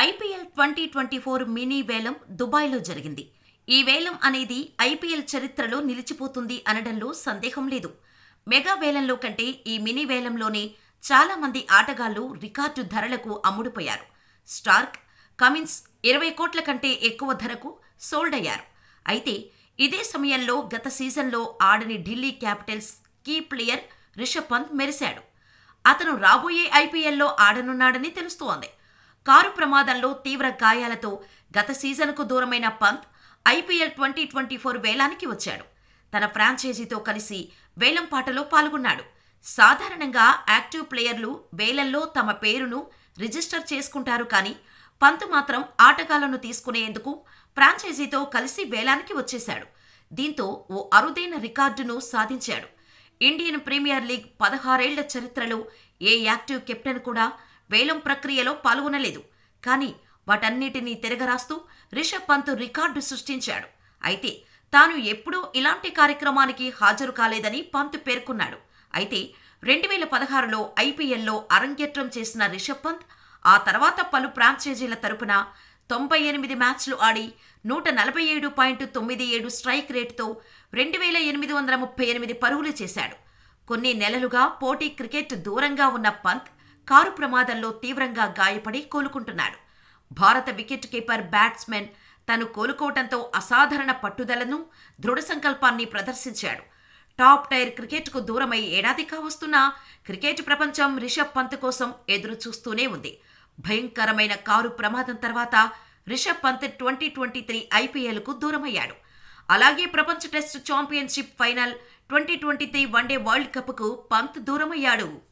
IPL 2024 mini వేలం దుబాయ్లో జరిగింది. ఈ వేలం అనేది ఐపీఎల్ చరిత్రలో నిలిచిపోతుంది అనడంలో సందేహం లేదు. మెగా వేలంలో కంటే ఈ మినీ వేలంలోనే చాలా మంది ఆటగాళ్లు రికార్డు ధరలకు అమ్ముడుపోయారు. స్టార్క్, కమిన్స్ 20 కోట్ల కంటే ఎక్కువ ధరకు సోల్డ్ అయ్యారు. అయితే ఇదే సమయంలో గత సీజన్లో ఆడని Delhi Capitals key player Rishabh Pant మెరిశాడు. అతను రాబోయే ఐపీఎల్లో ఆడనున్నాడని తెలుస్తోంది. కారు ప్రమాదంలో తీవ్ర గాయాలతో గత సీజన్కు దూరమైన పంత్ ఐపీఎల్ 2024 వేలానికి వచ్చాడు. తన ఫ్రాంచైజీతో కలిసి వేలం పాటలో పాల్గొన్నాడు. సాధారణంగా యాక్టివ్ ప్లేయర్లు వేలంలో తమ పేరును రిజిస్టర్ చేసుకుంటారు, కానీ పంత్ మాత్రం ఆటగాళ్లను తీసుకునేందుకు ఫ్రాంచైజీతో కలిసి వేలానికి వచ్చేశాడు. దీంతో ఓ అరుదైన రికార్డును సాధించాడు. ఇండియన్ ప్రీమియర్ లీగ్ 16 ఏళ్ల చరిత్రలో ఏ యాక్టివ్ కెప్టెన్ కూడా వేలం ప్రక్రియలో పాల్గొనలేదు. కానీ వాటన్నిటినీ తిరగరాస్తూ రిషబ్ పంత్ రికార్డు సృష్టించాడు. అయితే తాను ఎప్పుడూ ఇలాంటి కార్యక్రమానికి హాజరు కాలేదని పంత్ పేర్కొన్నాడు. అయితే 2016లో ఐపీఎల్లో అరంగేట్రం చేసిన రిషబ్ పంత్ ఆ తర్వాత పలు ఫ్రాంచైజీల తరపున 98 మ్యాచ్లు ఆడి 147.97 స్ట్రైక్ రేటుతో 2838 పరుగులు చేశాడు. కొన్ని నెలలుగా పోటీ క్రికెట్ దూరంగా ఉన్న పంత్ కారు ప్రమాదంలో తీవ్రంగా గాయపడి కోలుకుంటున్నాడు. భారత వికెట్ కీపర్ బ్యాట్స్మెన్ తను కోలుకోవడంతో అసాధారణ పట్టుదలను, దృఢ సంకల్పాన్ని ప్రదర్శించాడు. టాప్ టైర్ క్రికెట్కు దూరమై ఏడాది కావస్తున్నా క్రికెట్ ప్రపంచం రిషబ్ పంత్ కోసం ఎదురు చూస్తూనే ఉంది. భయంకరమైన కారు ప్రమాదం తర్వాత రిషబ్ పంత్ 2023 ఐపీఎల్కు దూరమయ్యాడు. అలాగే ప్రపంచ test championship final, 2023 one day world కప్కు పంత్ దూరమయ్యాడు.